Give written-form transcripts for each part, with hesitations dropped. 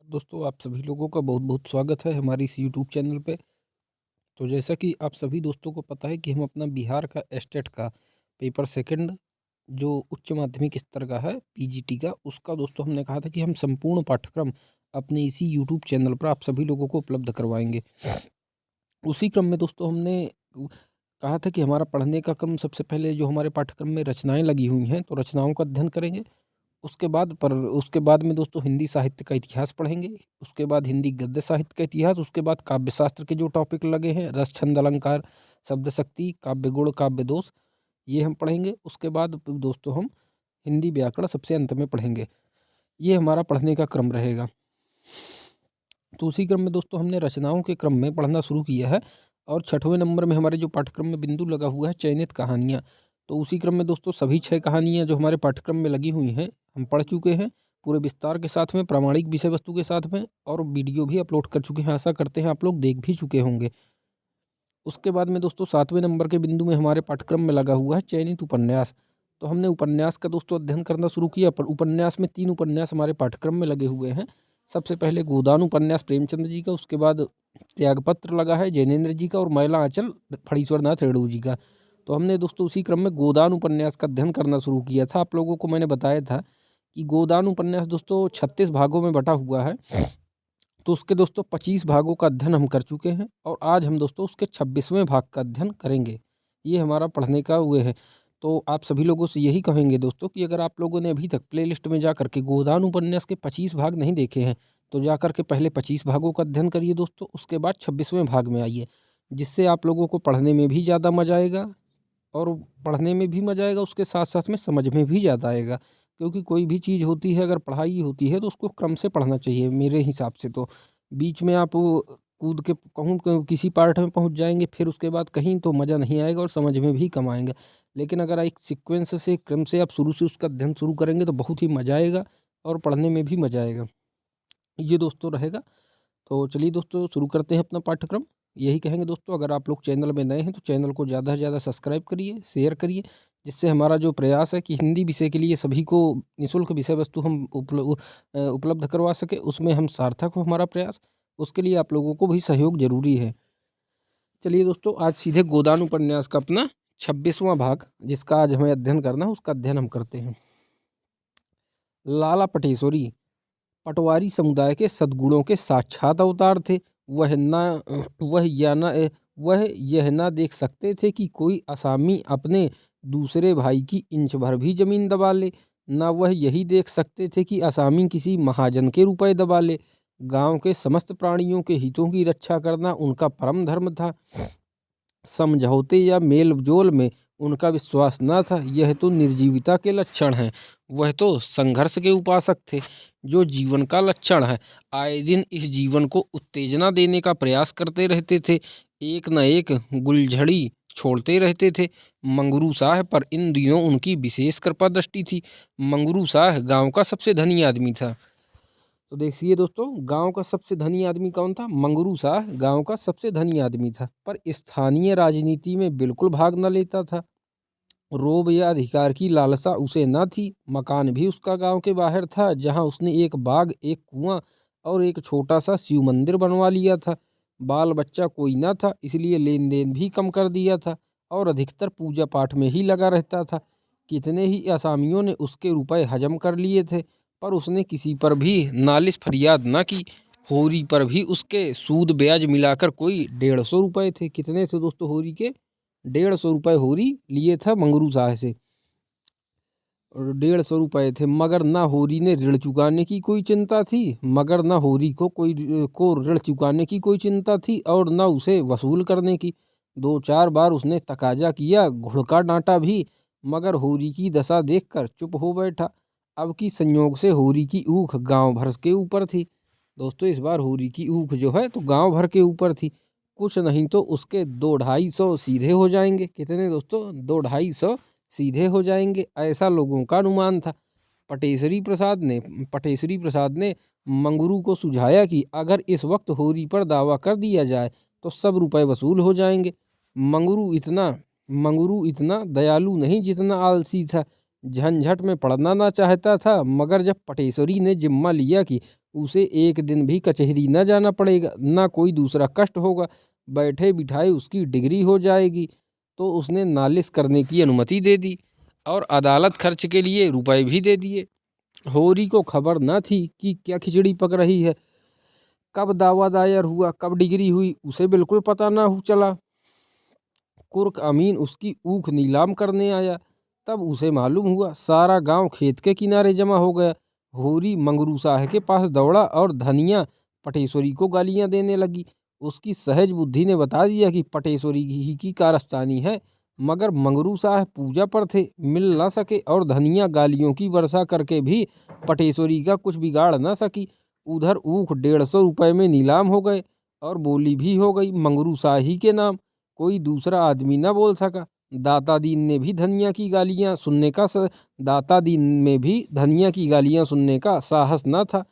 दोस्तों, आप सभी लोगों का बहुत-बहुत स्वागत है हमारे इस यूट्यूब चैनल पे। तो जैसा कि आप सभी दोस्तों को पता है कि हम अपना बिहार का एस्टेट का पेपर सेकंड जो उच्च माध्यमिक स्तर का है पीजीटी का, उसका दोस्तों हमने कहा था कि हम संपूर्ण पाठ्यक्रम अपने इसी यूट्यूब चैनल पर आप सभी लोगों को उपलब्ध करवाएँगे। उसी क्रम में दोस्तों हमने कहा था कि हमारा पढ़ने का क्रम सबसे पहले जो हमारे पाठ्यक्रम में रचनाएँ लगी हुई हैं, तो रचनाओं का अध्ययन करेंगे। उसके बाद में दोस्तों हिंदी साहित्य का इतिहास पढ़ेंगे, उसके बाद हिंदी गद्य साहित्य का इतिहास, उसके बाद काव्य शास्त्र के जो टॉपिक लगे हैं रस, छंद, अलंकार, शब्द शक्ति, काव्य गुण, काव्य दोष, ये हम पढ़ेंगे। उसके बाद दोस्तों हम हिंदी व्याकरण सबसे अंत में पढ़ेंगे। ये हमारा पढ़ने का क्रम रहेगा। तो उसी क्रम में दोस्तों हमने रचनाओं के क्रम में पढ़ना शुरू किया है और छठवें नंबर में हमारे जो पाठ्यक्रम में बिंदु लगा हुआ है चयनित कहानियाँ। तो उसी क्रम में दोस्तों सभी 6 कहानियाँ जो हमारे पाठ्यक्रम में लगी हुई हैं, हम पढ़ चुके हैं, पूरे विस्तार के साथ में, प्रामाणिक विषय वस्तु के साथ में, और वीडियो भी अपलोड कर चुके हैं। आशा करते हैं आप लोग देख भी चुके होंगे। उसके बाद में दोस्तों 7वें नंबर के बिंदु में हमारे पाठ्यक्रम में लगा हुआ है चयनित उपन्यास। तो हमने उपन्यास का दोस्तों अध्ययन करना शुरू किया, पर उपन्यास में 3 उपन्यास हमारे पाठ्यक्रम में लगे हुए हैं। सबसे पहले गोदान उपन्यास प्रेमचंद जी का, उसके बाद त्यागपत्र लगा है जैनेन्द्र जी का, और मैला आंचल फणीश्वर नाथ रेणु जी का। तो हमने दोस्तों उसी क्रम में गोदान उपन्यास का अध्ययन करना शुरू किया था। आप लोगों को मैंने बताया था कि गोदान उपन्यास दोस्तों 36 भागों में बटा हुआ है। तो उसके दोस्तों 25 भागों का अध्ययन हम कर चुके हैं और आज हम दोस्तों उसके 26वें भाग का अध्ययन करेंगे। ये हमारा पढ़ने का वो है। तो आप सभी लोगों से यही कहेंगे दोस्तों कि अगर आप लोगों ने अभी तक प्लेलिस्ट में जाकर के गोदान उपन्यास के 25 भाग नहीं देखे हैं, तो जाकर के पहले 25 भागों का अध्ययन करिए दोस्तों, उसके बाद 26वें भाग में आइए। जिससे आप लोगों को पढ़ने में भी ज़्यादा मज़ा आएगा, और पढ़ने में भी मज़ा आएगा, उसके साथ-साथ में समझ में भी ज़्यादा आएगा। क्योंकि कोई भी चीज़ होती है, अगर पढ़ाई होती है तो उसको क्रम से पढ़ना चाहिए मेरे हिसाब से तो। बीच में आप कूद के कहूँ क किसी पार्ट में पहुँच जाएँगे, फिर उसके बाद कहीं तो मज़ा नहीं आएगा और समझ में भी कम आएगा। लेकिन अगर एक सीक्वेंस से, क्रम से आप शुरू से उसका अध्ययन शुरू करेंगे तो बहुत ही मज़ा आएगा और पढ़ने में भी मज़ा आएगा। ये दोस्तों रहेगा। तो चलिए दोस्तों शुरू करते हैं अपना पाठ्यक्रम। यही कहेंगे दोस्तों, अगर आप लोग चैनल में नए हैं तो चैनल को ज़्यादा से ज़्यादा सब्सक्राइब करिए, शेयर करिए, जिससे हमारा जो प्रयास है कि हिंदी विषय के लिए सभी को निःशुल्क विषय वस्तु हम उपलब्ध करवा सकें, उसमें हम सार्थक हो हमारा प्रयास। उसके लिए आप लोगों को भी सहयोग ज़रूरी है। चलिए दोस्तों, आज सीधे गोदान उपन्यास का अपना 26वां भाग, जिसका आज हमें अध्ययन करना है, उसका अध्ययन हम करते हैं। लाला पटेश्वरी पटवारी समुदाय के सद्गुणों के साक्षात अवतार थे। वह यह ना देख सकते थे कि कोई असामी अपने दूसरे भाई की इंच भर भी जमीन दबा ले। न वह यही देख सकते थे कि असामी किसी महाजन के रुपए दबा ले। गांव के समस्त प्राणियों के हितों की रक्षा करना उनका परम धर्म था। समझौते या मेल-जोल में उनका विश्वास न था। यह तो निर्जीविता के लक्षण हैं। वह तो संघर्ष के उपासक थे, जो जीवन का लक्षण है। आए दिन इस जीवन को उत्तेजना देने का प्रयास करते रहते थे। एक न एक गुलझड़ी छोड़ते रहते थे। मंगरू साह पर इन दिनों उनकी विशेष कृपा दृष्टि थी। मंगरू साह गांव का सबसे धनी आदमी था। तो देखिए दोस्तों, गांव का सबसे धनी आदमी कौन था? मंगरू साह गांव का सबसे धनी आदमी था, पर स्थानीय राजनीति में बिल्कुल भाग न लेता था। रोब या अधिकार की लालसा उसे न थी। मकान भी उसका गांव के बाहर था, जहां उसने एक बाग, एक कुआं और एक छोटा सा शिव मंदिर बनवा लिया था। बाल बच्चा कोई न था, इसलिए लेन देन भी कम कर दिया था और अधिकतर पूजा पाठ में ही लगा रहता था। कितने ही असामियों ने उसके रुपए हजम कर लिए थे, पर उसने किसी पर भी नालिश फरियाद न की। होरी पर भी उसके सूद ब्याज मिलाकर कोई 150 रुपए थे। कितने थे दोस्तों होरी के? 150 रुपए होरी लिए था मंगरू साह से, और 150 रुपए थे। मगर ना होरी ने ऋण चुकाने की कोई चिंता थी, मगर ना होरी को ऋण चुकाने की कोई चिंता थी और न उसे वसूल करने की। 2-4 बार उसने तकाजा किया, घुड़का डांटा भी, मगर होरी की दशा देखकर चुप हो बैठा। अब की संयोग से होरी की ऊख गांव भर के ऊपर थी। दोस्तों, इस बार होरी की ऊख जो है तो गांव भर के ऊपर थी। कुछ नहीं तो उसके 2-250 सीधे हो जाएंगे। कितने दोस्तों? 2-250 सीधे हो जाएंगे, ऐसा लोगों का अनुमान था। पटेश्वरी प्रसाद ने मंगरू को सुझाया कि अगर इस वक्त होरी पर दावा कर दिया जाए तो सब रुपए वसूल हो जाएंगे। मंगरू इतना दयालु नहीं जितना आलसी था। झंझट में पड़ना ना चाहता था, मगर जब पटेश्वरी ने जिम्मा लिया कि उसे एक दिन भी कचहरी न जाना पड़ेगा, न कोई दूसरा कष्ट होगा, बैठे बिठाए उसकी डिग्री हो जाएगी। तो उसने नालिश करने की अनुमति दे दी और अदालत खर्च के लिए रुपए भी दे दिए। होरी को खबर न थी कि क्या खिचड़ी पक रही है। कब दावा दायर हुआ, कब डिग्री हुई, उसे बिल्कुल पता न चला। कुर्क अमीन उसकी ऊख नीलाम करने आया, तब उसे मालूम हुआ सारा गांव खेत के किनारे जमा हो गया। होरी मंगरू साह के पास दौड़ा और धनिया पटेश्वरी को गालियां देने लगी। उसकी सहज बुद्धि ने बता दिया कि पटेश्वरी ही की कारस्तानी है, मगर मंगरू साह पूजा पर थे, मिल न सके और धनिया गालियों की वर्षा करके भी पटेश्वरी का कुछ बिगाड़ न सकी। उधर ऊख 150 रुपये में नीलाम हो गए और बोली भी हो गई मंगरू शाही के नाम। कोई दूसरा आदमी न बोल सका। दाता दीन ने भी धनिया की गालियां सुनने का दाता दीन में भी धनिया की गालियां सुनने का साहस न था।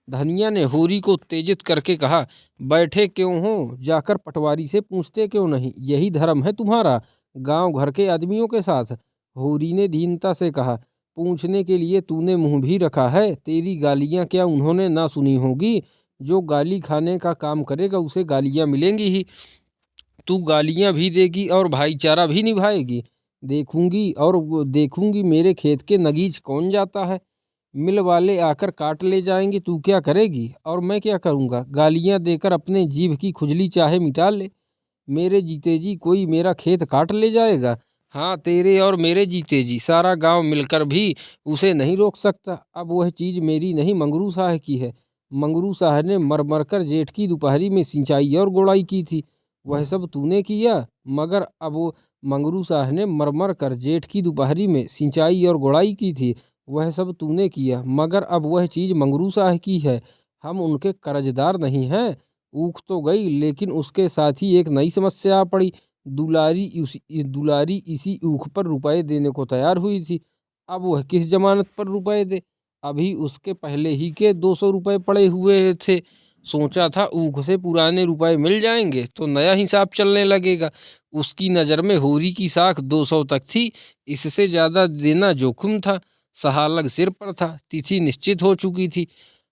धनिया ने होरी को उत्तेजित करके कहा, बैठे क्यों हो, जाकर पटवारी से पूछते क्यों नहीं, यही धर्म है तुम्हारा गांव घर के आदमियों के साथ। होरी ने दीनता से कहा, पूछने के लिए तूने मुंह भी रखा है, तेरी गालियां क्या उन्होंने ना सुनी होगी। जो गाली खाने का काम करेगा उसे गालियां मिलेंगी ही। तू गालियां भी देगी और भाईचारा भी निभाएगी। देखूंगी मेरे खेत के नगीच कौन जाता है। मिल वाले आकर काट ले जाएंगे, तू क्या करेगी और मैं क्या करूंगा। गालियां देकर अपने जीभ की खुजली चाहे मिटा ले। मेरे जीते जी कोई मेरा खेत काट ले जाएगा। हाँ, तेरे और मेरे जीते जी सारा गांव मिलकर भी उसे नहीं रोक सकता। अब वह चीज मेरी नहीं मंगरू साह की है। मंगरू साह ने मर कर जेठ की दोपहरी में सिंचाई और गोड़ाई की थी, वह सब तूने किया। मगर अब वो मंगरू साह ने मर कर जेठ की दोपहरी में सिंचाई और गोड़ाई की थी, वह सब तूने किया, मगर अब वह चीज़ मंगरू साह की है। हम उनके कर्जदार नहीं हैं। ऊख तो गई, लेकिन उसके साथ ही एक नई समस्या आ पड़ी। दुलारी इसी ऊख पर रुपए देने को तैयार हुई थी। अब वह किस जमानत पर रुपए दे। अभी उसके पहले ही के 200 रुपये पड़े हुए थे। सोचा था ऊख से पुराने रुपए मिल जाएंगे तो नया हिसाब चलने लगेगा। उसकी नज़र में होरी की साख 200 तक थी, इससे ज़्यादा देना जोखिम था। सहालग सिर पर था, तिथि निश्चित हो चुकी थी।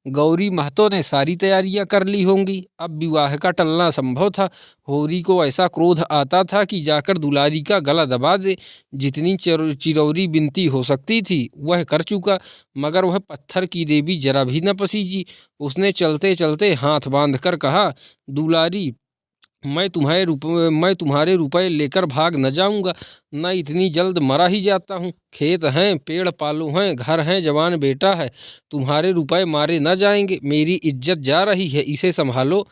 गौरी महतो ने सारी तैयारियां कर ली होंगी, अब विवाह का टलना संभव था। होरी को ऐसा क्रोध आता था कि जाकर दुलारी का गला दबा दे। जितनी चिरौरी बिनती हो सकती थी वह कर चुका, मगर वह पत्थर की देवी जरा भी न पसीजी। उसने चलते चलते हाथ बांध कर कहा, दुलारी, मैं तुम्हारे रुपए लेकर भाग न जाऊंगा, न इतनी जल्द मरा ही जाता हूँ। खेत हैं, पेड़ पालो हैं, घर हैं, जवान बेटा है, तुम्हारे रुपए मारे न जाएंगे। मेरी इज्जत जा रही है, इसे संभालो।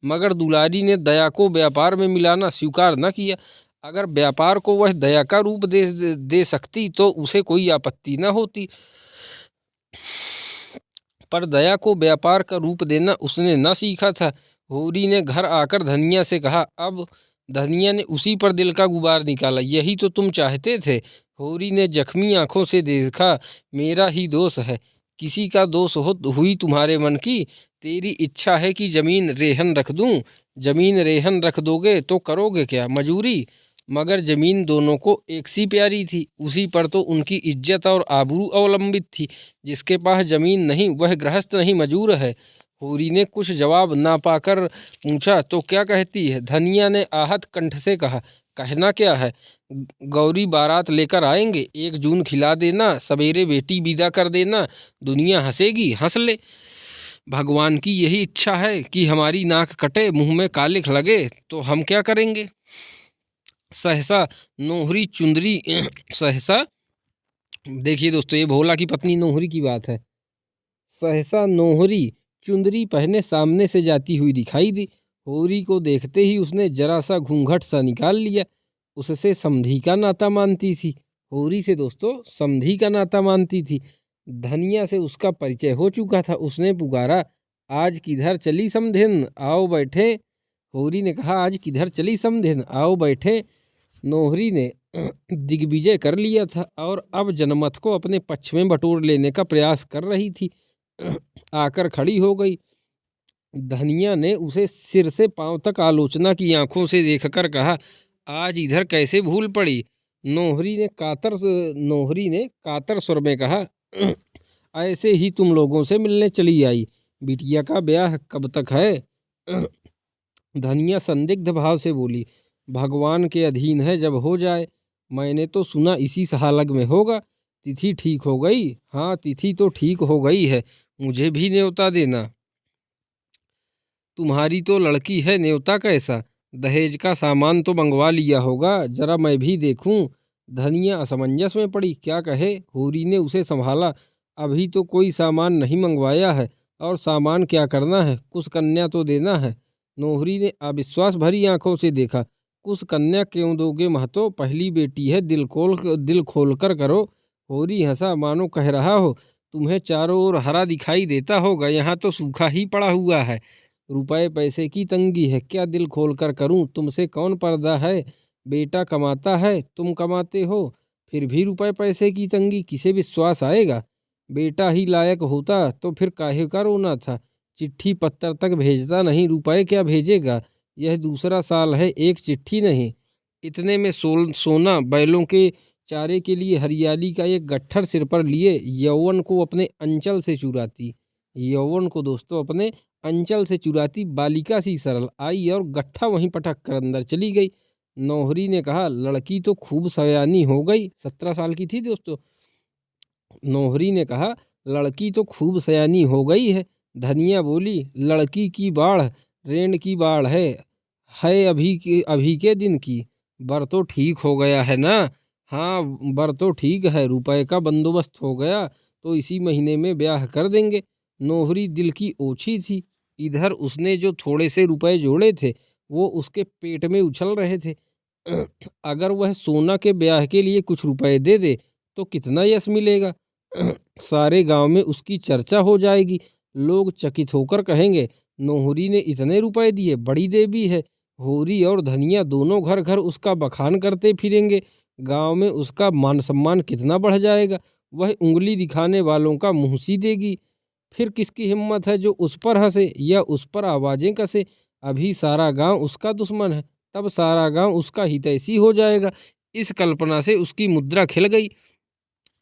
मगर दुलारी ने दया को व्यापार में मिलाना स्वीकार न किया। अगर व्यापार को वह दया का रूप दे सकती तो उसे कोई आपत्ति न होती, पर दया को व्यापार का रूप देना उसने न सीखा था। होरी ने घर आकर धनिया से कहा। अब धनिया ने उसी पर दिल का गुबार निकाला, यही तो तुम चाहते थे। होरी ने जख्मी आंखों से देखा, मेरा ही दोष है, किसी का दोष हुई तुम्हारे मन की। तेरी इच्छा है कि जमीन रेहन रख दूं। जमीन रेहन रख दोगे तो करोगे क्या, मजूरी। मगर जमीन दोनों को एक सी प्यारी थी, उसी पर तो उनकी इज्जत और आबरू अवलंबित थी। जिसके पास जमीन नहीं वह गृहस्थ नहीं, मजूर है। होरी ने कुछ जवाब ना पाकर पूछा, तो क्या कहती है। धनिया ने आहत कंठ से कहा, कहना क्या है। गौरी बारात लेकर आएंगे, 1 जून खिला देना, सवेरे बेटी विदा कर देना, दुनिया हंसेगी, हंस ले। भगवान की यही इच्छा है कि हमारी नाक कटे, मुंह में कालिख लगे, तो हम क्या करेंगे। सहसा नोहरी चुंदरी सहसा देखिए दोस्तों, ये भोला की पत्नी नोहरी की बात है। सहसा नोहरी चुंदरी पहने सामने से जाती हुई दिखाई दी। होरी को देखते ही उसने जरा सा घूंघट सा निकाल लिया। उससे समधी का नाता मानती थी। होरी से दोस्तों समधी का नाता मानती थी। धनिया से उसका परिचय हो चुका था। उसने पुकारा, आज किधर चली समधिन, आओ बैठे। होरी ने कहा, आज किधर चली समधिन, आओ बैठे। नोहरी ने दिग्विजय कर लिया था और अब जनमत को अपने पक्ष में बटोर लेने का प्रयास कर रही थी। आकर खड़ी हो गई। धनिया ने उसे सिर से पांव तक आलोचना की आंखों से देखकर कहा, आज इधर कैसे भूल पड़ी। नोहरी ने कातर स्वर में कहा, ऐसे ही तुम लोगों से मिलने चली आई। बिटिया का ब्याह कब तक है? धनिया संदिग्ध भाव से बोली, भगवान के अधीन है, जब हो जाए। मैंने तो सुना इसी सालग में होगा। तिथि ठीक हो गई? हाँ, तिथि तो ठीक हो गई है, मुझे भी न्योता देना। तुम्हारी तो लड़की है, न्योता कैसा? दहेज का सामान तो मंगवा लिया होगा, जरा मैं भी देखूं। धनिया असमंजस में पड़ी, क्या कहे। होरी ने उसे संभाला, अभी तो कोई सामान नहीं मंगवाया है, और सामान क्या करना है, कुछ कन्या तो देना है। नोहरी ने अविश्वास भरी आंखों से देखा, कुछ कन्या क्यों दोगे महतो, पहली बेटी है, दिल खोल कर करो। होरी हंसा, मानो कह रहा हो, तुम्हें चारों ओर हरा दिखाई देता होगा, यहाँ तो सूखा ही पड़ा हुआ है। रुपए पैसे की तंगी है, क्या दिल खोल कर करूं, तुमसे कौन पर्दा है। बेटा कमाता है, तुम कमाते हो, फिर भी रुपए पैसे की तंगी, किसे विश्वास आएगा। बेटा ही लायक होता तो फिर काहे का रोना था। चिट्ठी पत्तर तक भेजता नहीं, रुपए क्या भेजेगा। यह दूसरा साल है, एक चिट्ठी नहीं। इतने में सोना बैलों के चारे के लिए हरियाली का एक गट्ठर सिर पर लिए यौवन को अपने अंचल से चुराती, यौवन को दोस्तों अपने अंचल से चुराती बालिका सी सरल आई और गट्ठा वहीं पटक कर अंदर चली गई। नौहरी ने कहा, लड़की तो खूब सयानी हो गई। 17 साल की थी दोस्तों। नौहरी ने कहा, लड़की तो खूब सयानी हो गई है। धनिया बोली, लड़की की बाढ़ रेंड की बाढ़ है अभी के दिन की। बर तो ठीक हो गया है ना? हाँ, बर तो ठीक है, रुपए का बंदोबस्त हो गया तो इसी महीने में ब्याह कर देंगे। नोहरी दिल की ओछी थी, इधर उसने जो थोड़े से रुपए जोड़े थे वो उसके पेट में उछल रहे थे। अगर वह सोना के ब्याह के लिए कुछ रुपए दे दे तो कितना यश मिलेगा। सारे गांव में उसकी चर्चा हो जाएगी, लोग चकित होकर कहेंगे, नोहरी ने इतने रुपए दिए, बड़ी देवी है। होरी और धनिया दोनों घर घर उसका बखान करते फिरेंगे, गांव में उसका मान सम्मान कितना बढ़ जाएगा। वह उंगली दिखाने वालों का मुंह सी देगी। फिर किसकी हिम्मत है जो उस पर हंसे या उस पर आवाजें कसे। अभी सारा गांव उसका दुश्मन है, तब सारा गांव उसका हितैषी हो जाएगा। इस कल्पना से उसकी मुद्रा खिल गई।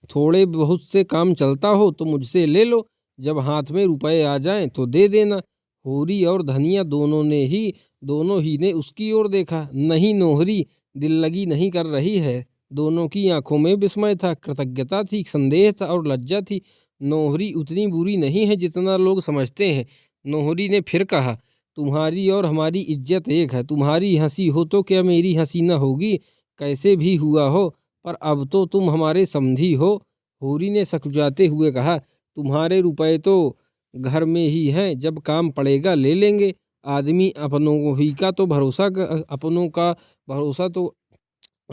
थोड़े बहुत से काम चलता हो तो मुझसे ले लो, जब हाथ में रुपए आ जाएं तो दे देना। होरी और धनिया दोनों ही ने उसकी ओर देखा। नहीं, नोहरी दिल लगी नहीं कर रही है। दोनों की आंखों में विस्मय था, कृतज्ञता थी, संदेह था और लज्जा थी। नोहरी उतनी बुरी नहीं है जितना लोग समझते हैं। नोहरी ने फिर कहा, तुम्हारी और हमारी इज्जत एक है, तुम्हारी हंसी हो तो क्या मेरी हंसी न होगी। कैसे भी हुआ हो, पर अब तो तुम हमारे समधी हो। होरी ने सकुचाते हुए कहा, तुम्हारे रुपए तो घर में ही हैं, जब काम पड़ेगा ले लेंगे। आदमी अपनों ही का तो भरोसा अपनों का भरोसा तो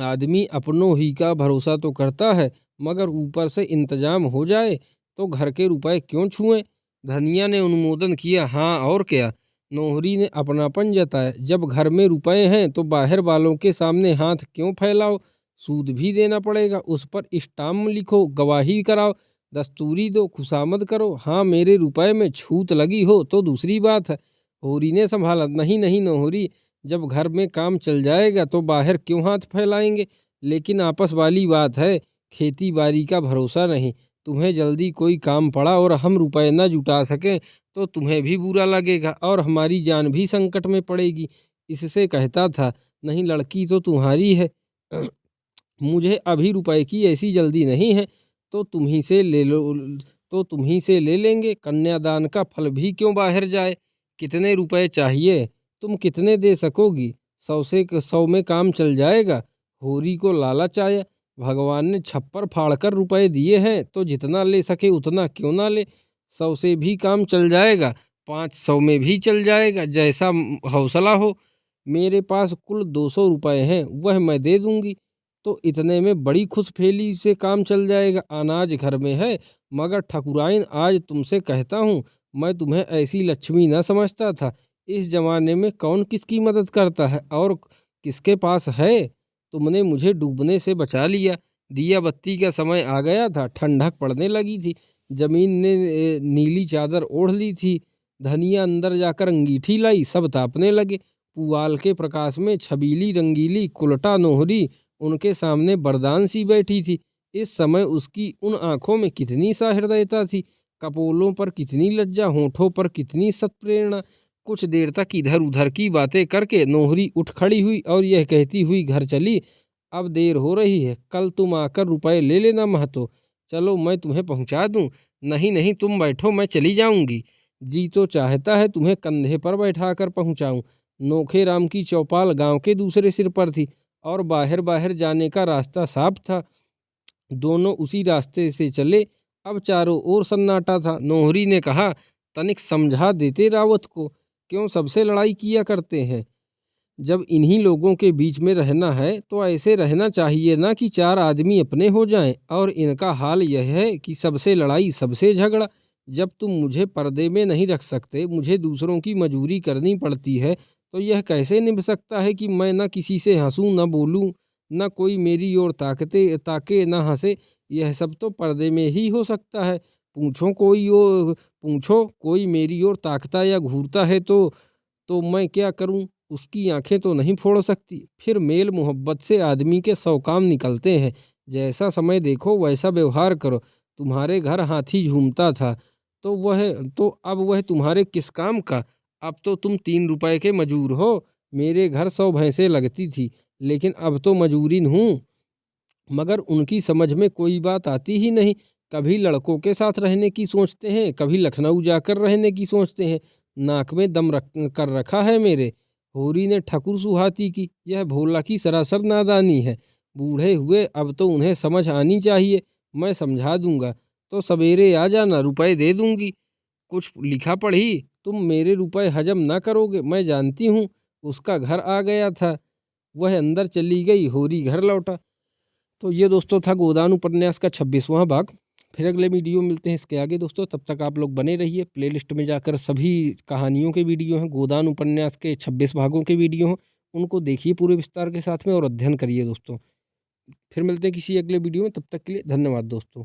आदमी अपनों ही का भरोसा तो करता है, मगर ऊपर से इंतजाम हो जाए तो घर के रुपए क्यों छुएं। धनिया ने अनुमोदन किया, हाँ और क्या। नोहरी ने अपनापन जताया, जब घर में रुपए हैं तो बाहर वालों के सामने हाथ क्यों फैलाओ। सूद भी देना पड़ेगा, उस पर स्टाम्प लिखो, गवाही कराओ, दस्तूरी दो, खुशामद करो। हाँ, मेरे रुपए में छूत लगी हो तो दूसरी बात है। होरी ने संभाला, नहीं नहीं नोहरी, जब घर में काम चल जाएगा तो बाहर क्यों हाथ फैलाएंगे। लेकिन आपस वाली बात है, खेती बाड़ी का भरोसा नहीं। तुम्हें जल्दी कोई काम पड़ा और हम रुपए न जुटा सकें तो तुम्हें भी बुरा लगेगा और हमारी जान भी संकट में पड़ेगी। इससे कहता था, नहीं, लड़की तो तुम्हारी है, मुझे अभी रुपए की ऐसी जल्दी नहीं है, तो तुम्ही से ले लो, तो तुम्ही से ले लेंगे। कन्यादान का फल भी क्यों बाहर जाए। कितने रुपए चाहिए, तुम कितने दे सकोगी। 100 में काम चल जाएगा। होरी को लालच आया, भगवान ने छप्पर फाड़कर रुपए दिए हैं तो जितना ले सके उतना क्यों ना ले। 100 से भी काम चल जाएगा, 500 में भी चल जाएगा, जैसा हौसला हो। मेरे पास कुल 200 रुपए हैं, वह मैं दे दूंगी। तो इतने में बड़ी खुशफेली से काम चल जाएगा। अनाज घर में है, मगर ठकुराइन आज तुमसे कहता हूँ, मैं तुम्हें ऐसी लक्ष्मी न समझता था। इस जमाने में कौन किसकी मदद करता है और किसके पास है। तुमने मुझे डूबने से बचा लिया। दिया बत्ती का समय आ गया था, ठंडक पड़ने लगी थी, जमीन ने नीली चादर ओढ़ ली थी। धनिया अंदर जाकर अंगीठी लाई, सब तापने लगे। पुआल के प्रकाश में छबीली रंगीली कुलटा नोहरी उनके सामने बरदान सी बैठी थी। इस समय उसकी उन आंखों में कितनी सहृदयता थी, कपोलों पर कितनी लज्जा, होठों पर कितनी सत्प्रेरणा। कुछ देर तक इधर उधर की बातें करके नोहरी उठ खड़ी हुई और यह कहती हुई घर चली, अब देर हो रही है, कल तुम आकर रुपए ले लेना महतो। चलो मैं तुम्हें पहुंचा दूं। नहीं नहीं तुम बैठो, मैं चली जाऊंगी। जी तो चाहता है तुम्हें कंधे पर बैठाकर पहुंचाऊं। नोखे राम की चौपाल गांव के दूसरे सिर पर थी और बाहर बाहर जाने का रास्ता साफ था। दोनों उसी रास्ते से चले। अब चारों ओर सन्नाटा था। नोहरी ने कहा, तनिक समझा देते रावत को, क्यों सबसे लड़ाई किया करते हैं। जब इन्हीं लोगों के बीच में रहना है तो ऐसे रहना चाहिए ना कि चार आदमी अपने हो जाएं। और इनका हाल यह है कि सबसे लड़ाई सबसे झगड़ा। जब तुम मुझे पर्दे में नहीं रख सकते, मुझे दूसरों की मजूरी करनी पड़ती है, तो यह कैसे निभ सकता है कि मैं न किसी से हंसूं न बोलूं, न कोई मेरी ओर ताके न हंसे। यह सब तो पर्दे में ही हो सकता है। पूछो कोई मेरी ओर ताकता या घूरता है तो मैं क्या करूं? उसकी आंखें तो नहीं फोड़ सकती। फिर मेल मोहब्बत से आदमी के 100 काम निकलते हैं। जैसा समय देखो वैसा व्यवहार करो। तुम्हारे घर हाथी झूमता था तो अब वह तुम्हारे किस काम का? अब तो तुम 3 रुपए के मजूर हो। मेरे घर 100 भैंसें लगती थी, लेकिन अब तो मजूरिन हूँ। मगर उनकी समझ में कोई बात आती ही नहीं। कभी लड़कों के साथ रहने की सोचते हैं, कभी लखनऊ जाकर रहने की सोचते हैं। नाक में दम कर रखा है मेरे। होरी ने ठकुर सुहाती की, यह भोला की सरासर नादानी है। बूढ़े हुए अब तो उन्हें समझ आनी चाहिए। मैं समझा दूंगा, तो सवेरे आ जाना, रुपए दे दूंगी। कुछ लिखा पढ़ी तुम मेरे रुपए हजम ना करोगे, मैं जानती हूँ। उसका घर आ गया था, वह अंदर चली गई, होरी घर लौटा। तो ये दोस्तों था गोदान उपन्यास का 26वां भाग। फिर अगले वीडियो मिलते हैं इसके आगे दोस्तों। तब तक आप लोग बने रहिए। प्लेलिस्ट में जाकर सभी कहानियों के वीडियो हैं, गोदान उपन्यास के 26 भागों के वीडियो हैं, उनको देखिए पूरे विस्तार के साथ में और अध्ययन करिए दोस्तों। फिर मिलते हैं किसी अगले वीडियो में, तब तक के लिए धन्यवाद दोस्तों।